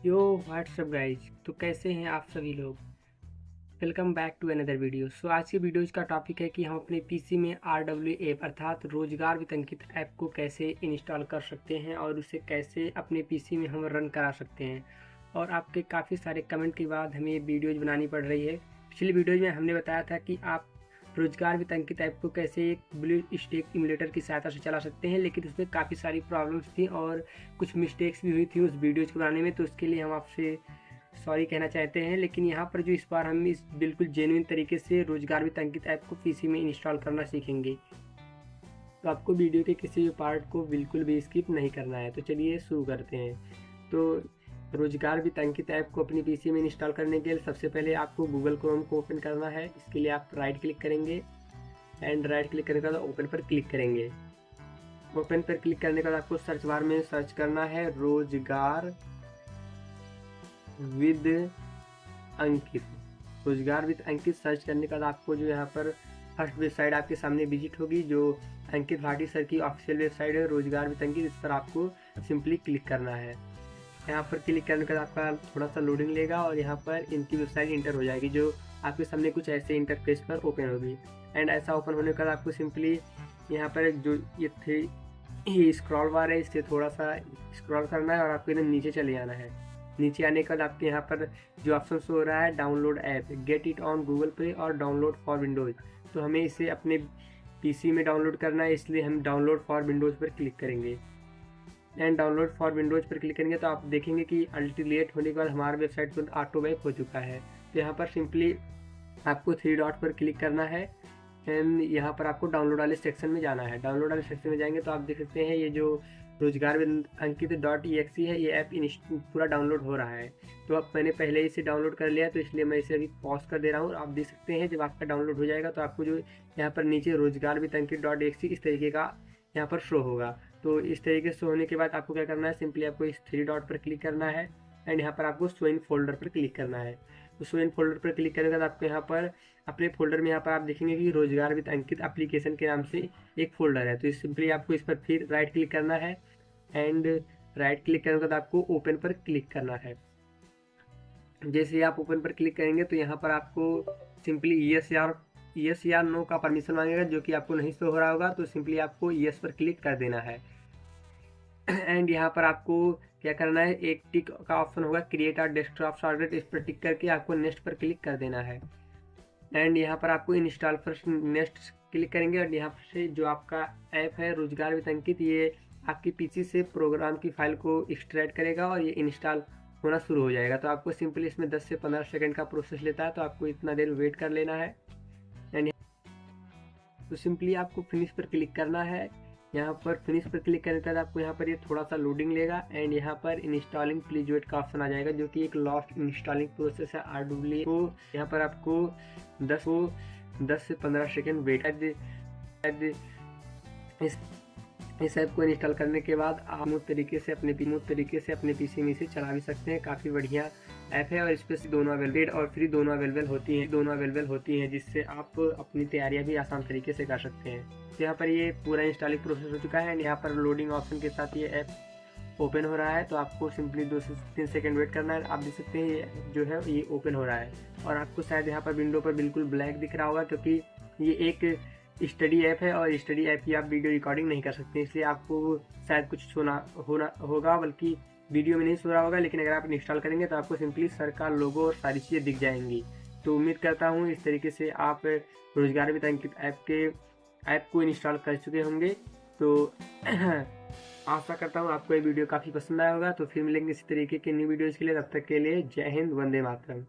यो what's up guys, तो कैसे हैं आप सभी लोग। Welcome back to another video. आज के वीडियोज़ का टॉपिक है कि हम अपने पीसी में RW ऐप अर्थात रोजगार वितंकित ऐप को कैसे इंस्टॉल कर सकते हैं और उसे कैसे अपने पीसी में हम रन करा सकते हैं। और आपके काफ़ी सारे कमेंट के बाद हमें ये वीडियोज़ बनानी पड़ रही है। पिछली वीडियोज़ में हमने बताया था कि आप रोजगार वितंकित ऐप को कैसे एक ब्लू स्टैक इमुलेटर की सहायता से चला सकते हैं, लेकिन उसमें काफ़ी सारी प्रॉब्लम्स थी और कुछ मिस्टेक्स भी हुई थी उस वीडियोज़ को बनाने में। तो उसके लिए हम आपसे सॉरी कहना चाहते हैं। लेकिन यहाँ पर जो इस बार हम इस बिल्कुल जेन्युइन तरीके से रोजगार वितंकित ऐप को पीसी में इंस्टॉल करना सीखेंगे, तो आपको वीडियो के किसी भी पार्ट को बिल्कुल भी स्किप नहीं करना है। तो चलिए शुरू करते हैं। तो रोजगार वितंकित ऐप को अपनी पीसी में इंस्टॉल करने के लिए सबसे पहले आपको गूगल क्रोम को ओपन करना है। इसके लिए आप राइट क्लिक करेंगे एंड राइट क्लिक करने के बाद ओपन पर क्लिक करेंगे। ओपन पर क्लिक करने के बाद आपको सर्च बार में सर्च करना है रोजगार विद अंकित। रोजगार विद अंकित सर्च करने के बाद आपको जो यहाँ पर फर्स्ट वेबसाइट आपके सामने विजिट होगी, जो अंकित भाटी सर की ऑफिशियल वेबसाइट है रोजगार विद अंकित। इस पर आपको सिंपली क्लिक करना है। यहाँ पर क्लिक करने के बाद आपका थोड़ा सा लोडिंग लेगा और यहाँ पर इनकी वेबसाइट इंटर हो जाएगी, जो आपके सामने कुछ ऐसे इंटरफेस पर ओपन होगी। एंड ऐसा ओपन होने के बाद आपको सिंपली यहाँ पर जो ये स्क्रॉल बार है, इससे थोड़ा सा स्क्रॉल करना है और आपको एकदम नीचे चले जाना है। नीचे आने के बाद आपके यहाँ पर जो ऑप्शन शो हो रहा है download app, get it on Google play और डाउनलोड फॉर विंडोज़। तो हमें इसे अपने पीसी में डाउनलोड करना है, इसलिए हम डाउनलोड फॉर विंडोज़ पर क्लिक करेंगे। एंड डाउनलोड फॉर विंडोज़ पर क्लिक करेंगे तो आप देखेंगे कि अल्टीलेट होने के बाद हमारे वेबसाइट पर ऑटो बैक हो चुका है। तो यहाँ पर सिंपली आपको थ्री डॉट पर क्लिक करना है एंड यहाँ पर आपको डाउनलोड वाले सेक्शन में जाना है। डाउनलोड वाले सेक्शन में जाएंगे तो आप देख सकते हैं ये जो रोजगार अंकित .exe है, ये ऐप पूरा डाउनलोड हो रहा है। तो अब मैंने पहले इसे डाउनलोड कर लिया, तो इसलिए मैं इसे अभी पॉज कर दे रहा हूँ। आप देख सकते हैं जब आपका डाउनलोड हो जाएगा तो आपको जो यहाँ पर नीचे रोजगार अंकित .exe इस तरीके का यहाँ पर शो होगा। तो इस तरीके से होने के बाद आपको क्या करना है, सिंपली आपको इस थ्री डॉट पर क्लिक करना है एंड यहाँ पर आपको शो इन फोल्डर पर क्लिक करना है। तो शो इन फोल्डर पर क्लिक करने के बाद आपको यहाँ पर अपने फोल्डर में यहाँ पर आप देखेंगे कि रोजगार विद अंकित एप्लीकेशन के नाम से एक फोल्डर है। तो सिंपली आपको इस पर फिर राइट क्लिक करना है एंड राइट क्लिक करने के बाद आपको ओपन पर क्लिक करना है। जैसे ही आप ओपन पर क्लिक करेंगे तो यहाँ पर आपको सिंपली यस या नो का परमिशन मांगेगा, जो कि आपको नहीं शो हो रहा होगा। तो सिंपली आपको यस पर क्लिक कर देना है एंड यहाँ पर आपको क्या करना है, एक टिक का ऑप्शन होगा क्रिएट आर डेस्कटॉप शॉर्टकट, इस पर टिक करके आपको नेक्स्ट पर क्लिक कर देना है। एंड यहाँ पर आपको इंस्टॉल फर्स्ट नेक्स्ट क्लिक करेंगे और यहाँ से जो आपका ऐप है रोजगार विद अंकित, ये आपकी पीसी से प्रोग्राम की फाइल को एक्सट्रैक्ट करेगा और ये इंस्टॉल होना शुरू हो जाएगा। तो आपको सिंपली इसमें 10 से 15 सेकंड का प्रोसेस लेता है, तो आपको इतना देर वेट कर लेना है। एंड तो सिंपली आपको फिनिश पर क्लिक करना है। यहाँ पर फिनिश पर क्लिक करने के बाद आपको यहाँ पर ये थोड़ा सा लोडिंग लेगा एंड यहाँ पर इंस्टॉलिंग प्लीज वेट का ऑप्शन आ जाएगा, जो कि एक लास्ट इंस्टॉलिंग प्रोसेस है RW को। यहाँ पर आपको 10 से 15 सेकेंड वेट इस ऐप को इंस्टॉल करने के बाद आप स्मूथ तरीके से अपने पीसी में इसे चला भी सकते हैं। काफ़ी बढ़िया ऐप है और इस पर दोनों अवेलेबल और फ्री दोनों अवेलेबल होती हैं, जिससे आप अपनी तैयारियां भी आसान तरीके से कर सकते हैं। तो यहाँ पर ये पूरा इंस्टॉलिंग प्रोसेस हो चुका है एंड यहाँ पर लोडिंग ऑप्शन के साथ ये ऐप ओपन हो रहा है। तो आपको सिंपली 2 से 3 सेकंड वेट करना है। आप देख सकते हैं ये जो है ये ओपन हो रहा है और आपको शायद यहाँ पर विंडो पर बिल्कुल ब्लैक दिख रहा होगा, क्योंकि ये एक स्टडी ऐप है और स्टडी ऐप की आप वीडियो रिकॉर्डिंग नहीं कर सकते, इसलिए आपको शायद कुछ होना होगा, बल्कि वीडियो में नहीं सो रहा होगा। लेकिन अगर आप इंस्टॉल करेंगे तो आपको सिंपली सर का लोगो और सारी चीज़ें दिख जाएंगी। तो उम्मीद करता हूँ इस तरीके से आप रोजगार विद अंकित ऐप को इंस्टॉल कर चुके होंगे। तो आशा करता हूँ आपको ये वीडियो काफ़ी पसंद आया होगा। तो फिर मिलेंगे इसी तरीके के न्यू वीडियोज़ के लिए, तब तक के लिए जय हिंद, वंदे मातरम।